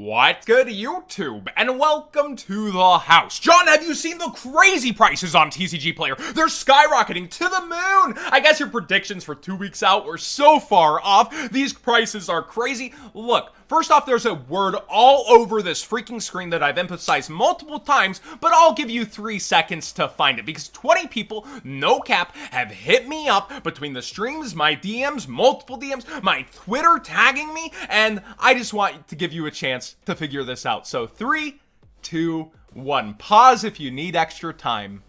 What's good, YouTube? And welcome to the house. John, have you seen the crazy prices on TCG Player? They're skyrocketing to the moon! I guess your predictions for 2 weeks out were so far off. These prices are crazy. Look, first off, there's a word all over this freaking screen that I've emphasized multiple times, but I'll give you 3 seconds to find it because 20 people, no cap, have hit me up between the streams, my DMs, multiple DMs, my Twitter tagging me, and I just want to give you a chance to figure this out. So 3, 2, 1. Pause if you need extra time.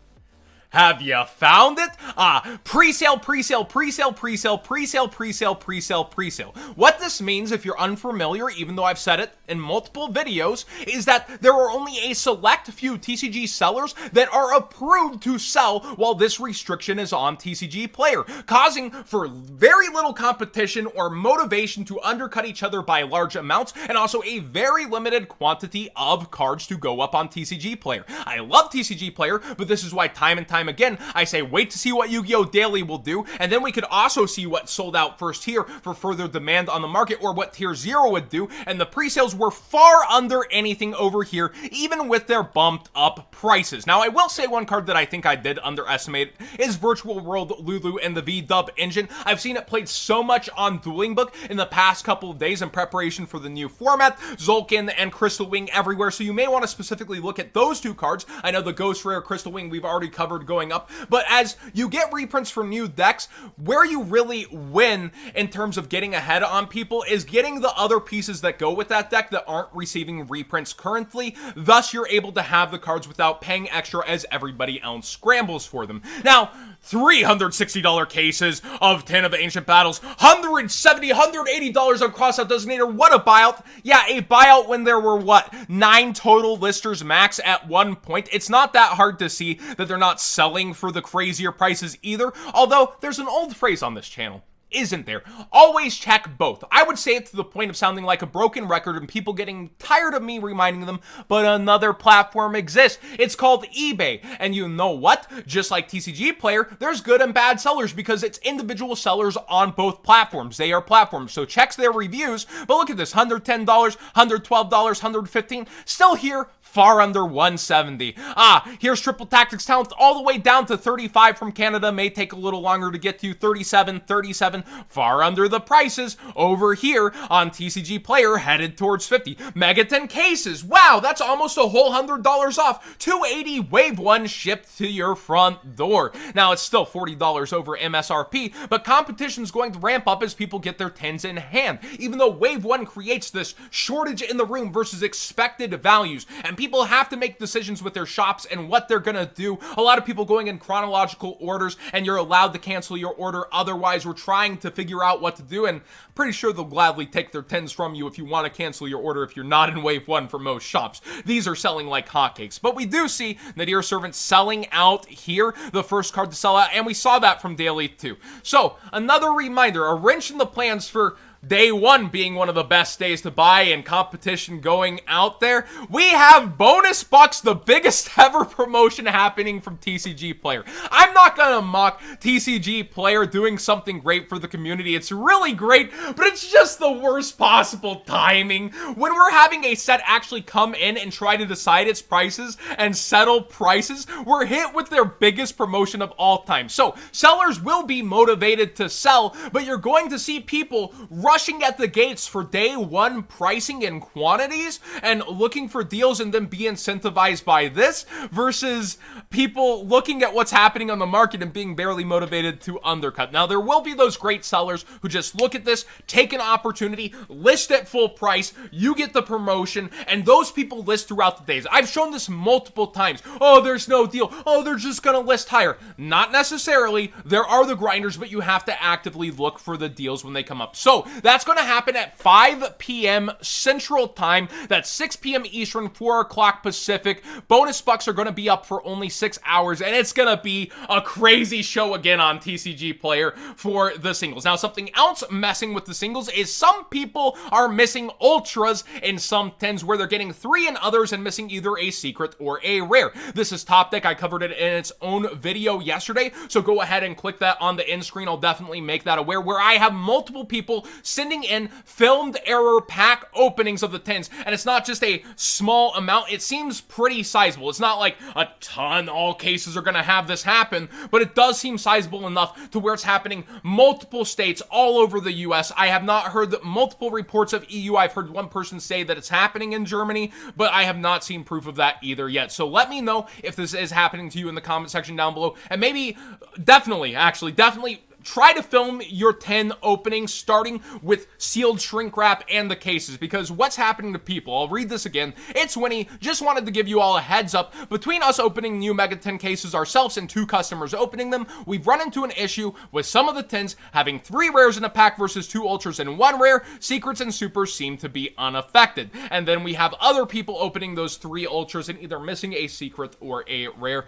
Have you found it? Pre-sale, pre-sale, pre-sale, pre-sale, pre-sale, pre-sale, pre-sale, pre-sale. What this means, if you're unfamiliar, even though I've said it in multiple videos, is that there are only a select few TCG sellers that are approved to sell while this restriction is on TCG Player, causing for very little competition or motivation to undercut each other by large amounts, and also a very limited quantity of cards to go up on TCG Player. I love TCG Player, but this is why time and time again, I say wait to see what Yu-Gi-Oh! Daily will do, and then we could also see what sold out first here for further demand on the market, or what Tier 0 would do, and the pre-sales were far under anything over here, even with their bumped up prices. Now, I will say one card that I think I did underestimate is Virtual World Lulu and the V-Dub engine. I've seen it played so much on Dueling Book in the past couple of days in preparation for the new format, Zolkin and Crystal Wing everywhere, so you may want to specifically look at those two cards. I know the Ghost Rare Crystal Wing we've already covered going up, but as you get reprints for new decks, where you really win in terms of getting ahead on people is getting the other pieces that go with that deck that aren't receiving reprints currently. Thus, you're able to have the cards without paying extra as everybody else scrambles for them. Now, $360 cases of 10 of Ancient Battles, $170, $180 on Crossout Designator. What a buyout. Yeah, a buyout when there were, 9 total listers max at one point. It's not that hard to see that they're not selling for the crazier prices either, although there's an old phrase on this channel, isn't there? Always check both. I would say it to the point of sounding like a broken record and people getting tired of me reminding them, but another platform exists. It's called eBay. And you know what? Just like TCG Player, there's good and bad sellers because it's individual sellers on both platforms. They are platforms. So check their reviews. But look at this, $110, $112, $115, still here, far under $170. Here's Triple Tactics Talent all the way down to $35 from Canada. May take a little longer to get to $37, $37, far under the prices over here on TCG Player, headed towards $50. Megatin cases, wow, that's almost a whole $100 off. $280 Wave 1 shipped to your front door. Now, it's still $40 over MSRP, but competition's going to ramp up as people get their 10s in hand, even though Wave 1 creates this shortage in the room versus expected values, and people have to make decisions with their shops and what they're gonna do. A lot of people going in chronological orders, and you're allowed to cancel your order. Otherwise, we're trying to figure out what to do, and pretty sure they'll gladly take their 10s from you if you want to cancel your order if you're not in Wave 1 for most shops. These are selling like hotcakes. But we do see Nadir Servant selling out here, the first card to sell out, and we saw that from Daily too. So, another reminder, a wrench in the plans for Day 1 being one of the best days to buy and competition going out there. We have bonus bucks, the biggest ever promotion happening from TCG Player. I'm not gonna mock TCG Player doing something great for the community. It's really great, but it's just the worst possible timing. When we're having a set actually come in and try to decide its prices and settle prices, we're hit with their biggest promotion of all time. So sellers will be motivated to sell, but you're going to see people rushing at the gates for Day 1 pricing and quantities and looking for deals and then be incentivized by this versus people looking at what's happening on the market and being barely motivated to undercut. Now, there will be those great sellers who just look at this, take an opportunity, list at full price, you get the promotion, and those people list throughout the days. I've shown this multiple times. Oh, there's no deal. Oh, they're just gonna list higher. Not necessarily. There are the grinders, but you have to actively look for the deals when they come up. So, that's going to happen at 5 p.m. Central Time. That's 6 p.m. Eastern, 4 o'clock Pacific. Bonus bucks are going to be up for only 6 hours, and it's going to be a crazy show again on TCG Player for the singles. Now, something else messing with the singles is some people are missing ultras in some 10s where they're getting 3 in others and missing either a secret or a rare. This is Top Deck. I covered it in its own video yesterday, so go ahead and click that on the end screen. I'll definitely make that aware, where I have multiple people sending in filmed error pack openings of the tins, and it's not just a small amount, it seems pretty sizable. It's not like a ton, all cases are gonna have this happen, but it does seem sizable enough to where it's happening multiple states all over the US. I have not heard multiple reports of EU. I've heard one person say that it's happening in Germany, but I have not seen proof of that either yet. So let me know if this is happening to you in the comment section down below, and maybe, definitely try to film your 10 openings starting with sealed shrink wrap and the cases, because what's happening to people, I'll read this again. It's Winnie, just wanted to give you all a heads up. Between us opening new Megatin cases ourselves and 2 customers opening them, we've run into an issue with some of the tins having 3 rares in a pack versus 2 ultras and 1 rare. Secrets and supers seem to be unaffected. And then we have other people opening those 3 ultras and either missing a secret or a rare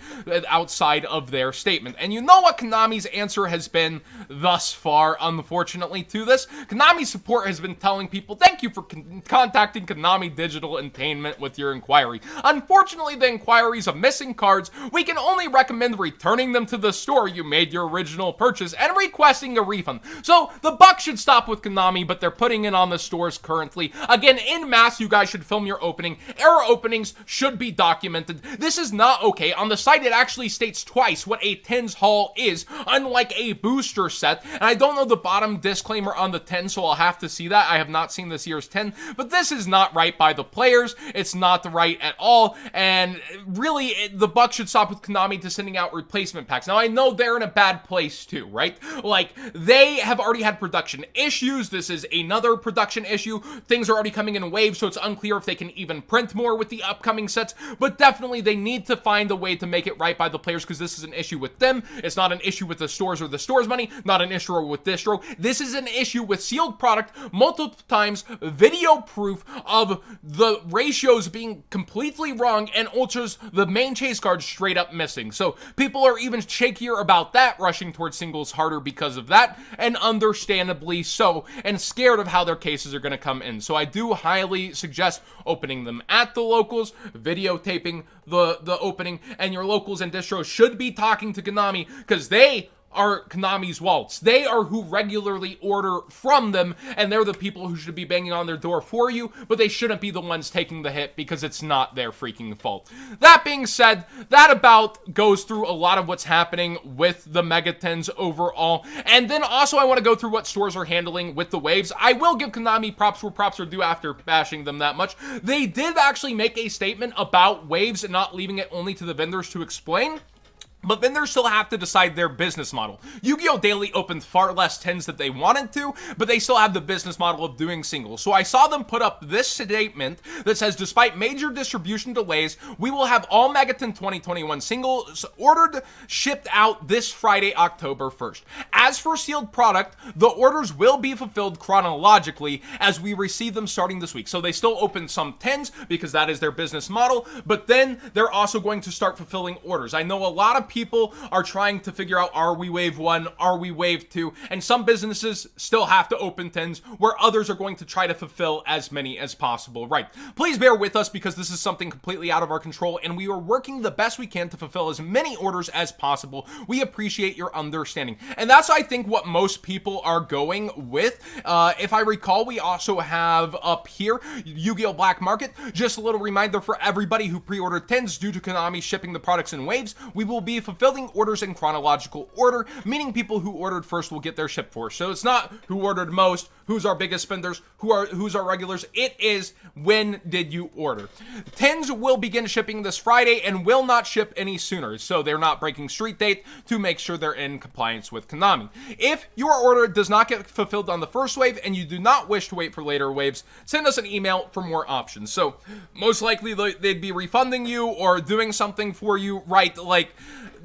outside of their statement. And you know what Konami's answer has been thus far, unfortunately, to this? Konami support has been telling people, thank you for contacting Konami Digital Entertainment with your inquiry. Unfortunately, the inquiries of missing cards, we can only recommend returning them to the store you made your original purchase and requesting a refund. So the buck should stop with Konami, but they're putting it on the stores currently. Again, in mass, you guys should film your opening. Error openings should be documented. This is not okay. On the site, it actually states twice what a tins haul is, unlike a booster set. And I don't know the bottom disclaimer on the 10, so I'll have to see that. I have not seen this year's 10, but this is not right by the players. It's not right at all, and really, the buck should stop with Konami to sending out replacement packs. Now, I know they're in a bad place too, right? Like, they have already had production issues. This is another production issue. Things are already coming in waves, so it's unclear if they can even print more with the upcoming sets, but definitely they need to find a way to make it right by the players, because this is an issue with them. It's not an issue with the stores or the store's money, not an issue with distro. This is an issue with sealed product, multiple times, video proof of the ratios being completely wrong, and ultras, the main chase cards, straight up missing. So people are even shakier about that, rushing towards singles harder because of that, and understandably so, and scared of how their cases are going to come in. So I do highly suggest opening them at the locals, videotaping the opening, and your locals and distros should be talking to Konami, because they are Konami's wallets. They are who regularly order from them, and they're the people who should be banging on their door for you, but they shouldn't be the ones taking the hit, because it's not their freaking fault. That being said, that about goes through a lot of what's happening with the Megatins overall, and then also I want to go through what stores are handling with the waves. I will give Konami props where props are due after bashing them that much. They did actually make a statement about waves and not leaving it only to the vendors to explain. But vendors still have to decide their business model. Yu-Gi-Oh! Daily opened far less tins than they wanted to, but they still have the business model of doing singles. So I saw them put up this statement that says, despite major distribution delays, we will have all Megatin 2021 singles ordered, shipped out this Friday, October 1st. As for sealed product, the orders will be fulfilled chronologically as we receive them starting this week. So they still open some tins because that is their business model, but then they're also going to start fulfilling orders. I know a lot of people are trying to figure out, are we wave 1, are we wave 2, and some businesses still have to open tins where others are going to try to fulfill as many as possible. Right, please bear with us because this is something completely out of our control, and we are working the best we can to fulfill as many orders as possible. We appreciate your understanding, and that's, I think, what most people are going with. If I recall, we also have up here Yu-Gi-Oh! Black Market. Just a little reminder for everybody who pre-ordered tins, due to Konami shipping the products in waves, we will be fulfilling orders in chronological order, meaning people who ordered first will get their ship first. So it's not who ordered most, who's our biggest spenders, who's our regulars. It is when did you order. Tins will begin shipping this Friday and will not ship any sooner, so they're not breaking street date to make sure they're in compliance with Konami. If your order does not get fulfilled on the first wave and you do not wish to wait for later waves, send us an email for more options. So most likely they'd be refunding you or doing something for you, right? Like,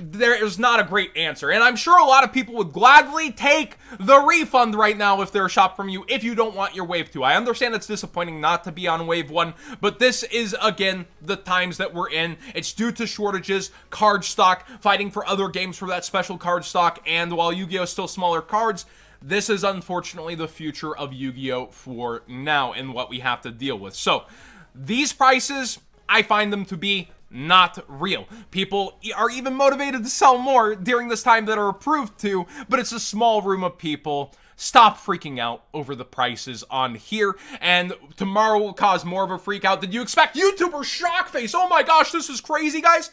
there is not a great answer, and I'm sure a lot of people would gladly take the refund right now if they're a shop from you if you don't want your wave 2. I understand it's disappointing not to be on wave 1, but this is, again, the times that we're in. It's due to shortages, card stock, fighting for other games for that special card stock, and while Yu-Gi-Oh! Is still smaller cards, this is unfortunately the future of Yu-Gi-Oh! For now and what we have to deal with. So, these prices, I find them to be not real. People are even motivated to sell more during this time that are approved to, but it's a small room of people. stop freaking out over the prices on here, and tomorrow will cause more of a freak out than you expect. YouTuber Shockface, oh my gosh, this is crazy, guys.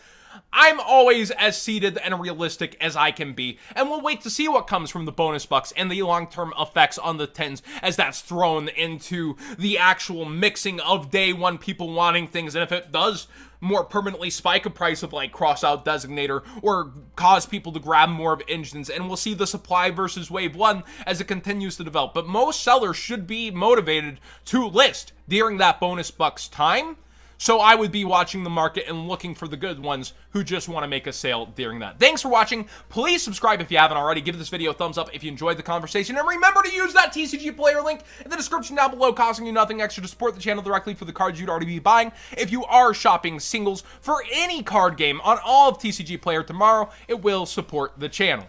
I'm always as seated and realistic as I can be, and we'll wait to see what comes from the bonus bucks and the long-term effects on the tins as that's thrown into the actual mixing of day one people wanting things, and if it does more permanently spike a price of like cross-out designator or cause people to grab more of engines, and we'll see the supply versus wave one as it continues to develop. But most sellers should be motivated to list during that bonus bucks time. So I would be watching the market and looking for the good ones who just want to make a sale during that. Thanks for watching. Please subscribe if you haven't already. Give this video a thumbs up if you enjoyed the conversation. And remember to use that TCG player link in the description down below, costing you nothing extra to support the channel directly for the cards you'd already be buying. If you are shopping singles for any card game on all of TCG Player tomorrow, it will support the channel.